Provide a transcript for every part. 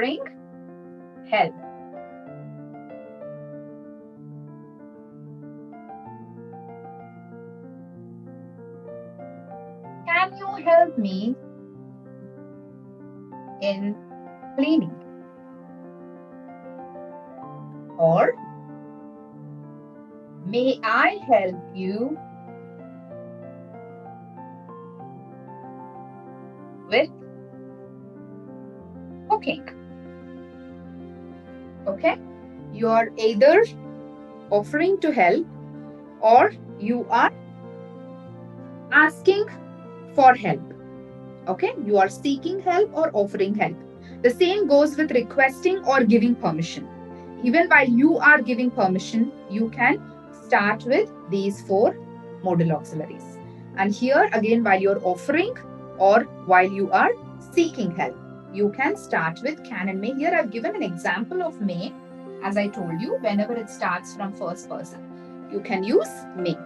offering help. Can you help me in cleaning? Or, may I help you with cooking? Okay, you are either offering to help or you are asking for help. Okay, you are seeking help or offering help. The same goes with requesting or giving permission. Even while you are giving permission, you can start with these 4 modal auxiliaries. And here again, while you're offering or while you are seeking help, you can start with can and may. Here I've given an example of may. As I told you, whenever it starts from first person, you can use may.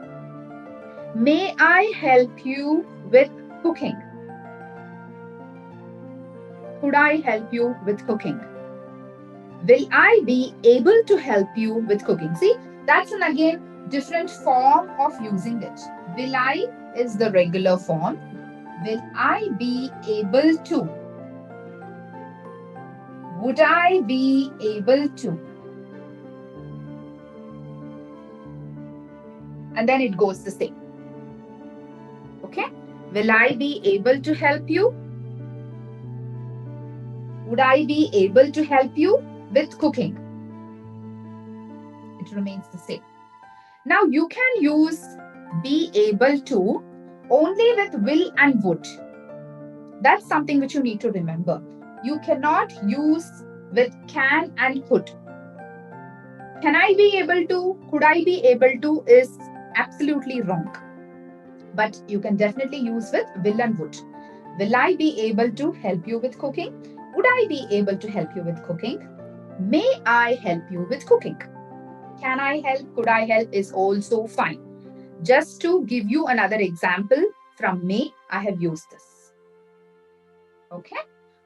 May I help you with cooking? Could I help you with cooking? Will I be able to help you with cooking? See, that's an again different form of using it. Will I is the regular form. Will I be able to? Would I be able to? And then it goes the same. Okay? Will I be able to help you? Would I be able to help you with cooking? It remains the same. Now you can use be able to only with will and would. That's something which you need to remember. You cannot use with can and could. Can I be able to? Could I be able to is absolutely wrong. But you can definitely use with will and would. Will I be able to help you with cooking? Would I be able to help you with cooking? May I help you with cooking? Can I help? Could I help is also fine. Just to give you another example from may, I have used this. Okay?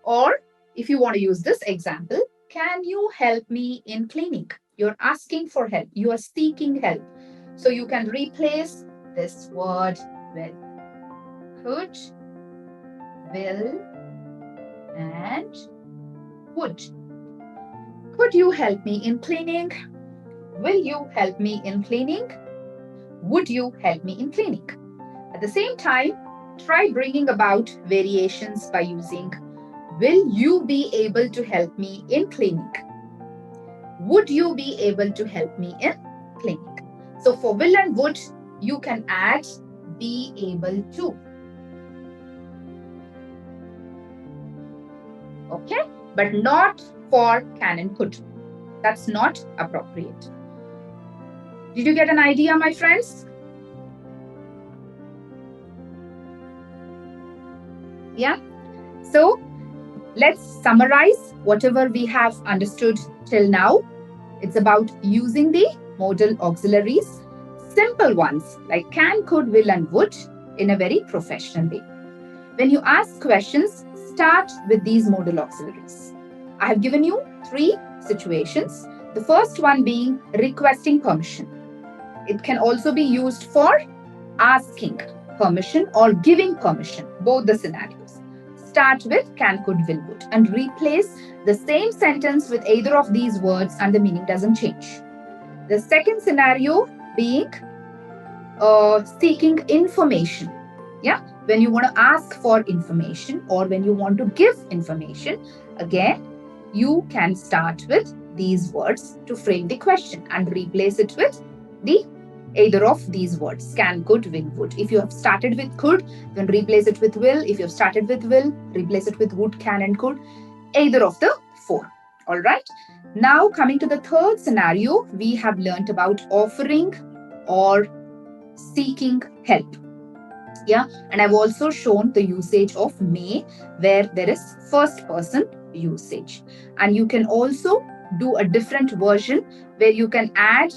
Or if you want to use this example, can you help me in cleaning? You're asking for help. You are seeking help. So you can replace this word with could, will, and would. Could you help me in cleaning? Will you help me in cleaning? Would you help me in cleaning? At the same time, try bringing about variations by using will you be able to help me in cleaning? Would you be able to help me in cleaning? So for will and would, you can add be able to. Okay? But not for can and could. That's not appropriate. Did you get an idea, my friends? Yeah? So let's summarize whatever we have understood till now. It's about using the modal auxiliaries, simple ones like can, could, will, and would in a very professional way. When you ask questions, start with these modal auxiliaries. I have given you 3 situations. The first one being requesting permission. It can also be used for asking permission or giving permission, both the scenarios. Start with can, could, will, would and replace the same sentence with either of these words and the meaning doesn't change. The second scenario being seeking information. Yeah, when you want to ask for information or when you want to give information, again, you can start with these words to frame the question and replace it with the either of these words, can, could, will, would. If you have started with could, then replace it with will. If you have started with will, replace it with would, can, and could. Either of the 4. All right. Now coming to the third scenario, we have learnt about offering or seeking help. Yeah, and I've also shown the usage of may where there is first person usage. And you can also do a different version where you can add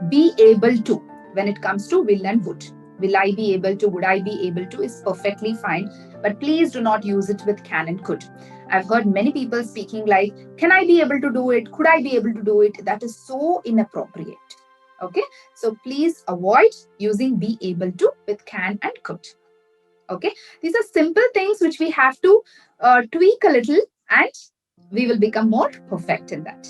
be able to when it comes to will and would. will I be able to, would I be able to is perfectly fine. But please do not use it with can and could. I've heard many people speaking like, can I be able to do it? Could I be able to do it? That is so inappropriate. Okay. So please avoid using be able to with can and could. Okay. These are simple things which we have to tweak a little, and we will become more perfect in that.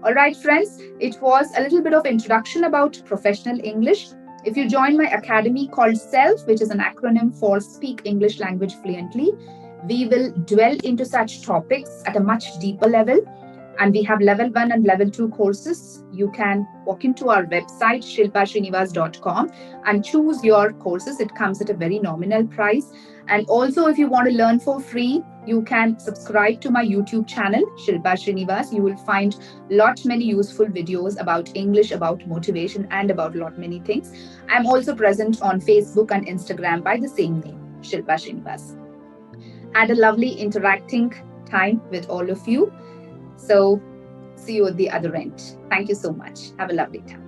All right, friends, it was a little bit of introduction about professional English. If you join my academy called SELF, which is an acronym for Speak English Language Fluently, we will dwell into such topics at a much deeper level. And we have level 1 and level 2 courses. You can walk into our website, shilpasrinivas.com, and choose your courses. It comes at a very nominal price. And also, if you want to learn for free, you can subscribe to my YouTube channel, Shilpa Srinivas. You will find lot many useful videos about English, about motivation, and about lot many things. I'm also present on Facebook and Instagram by the same name, Shilpa Srinivas. Had a lovely interacting time with all of you. So see you at the other end. Thank you so much. Have a lovely time.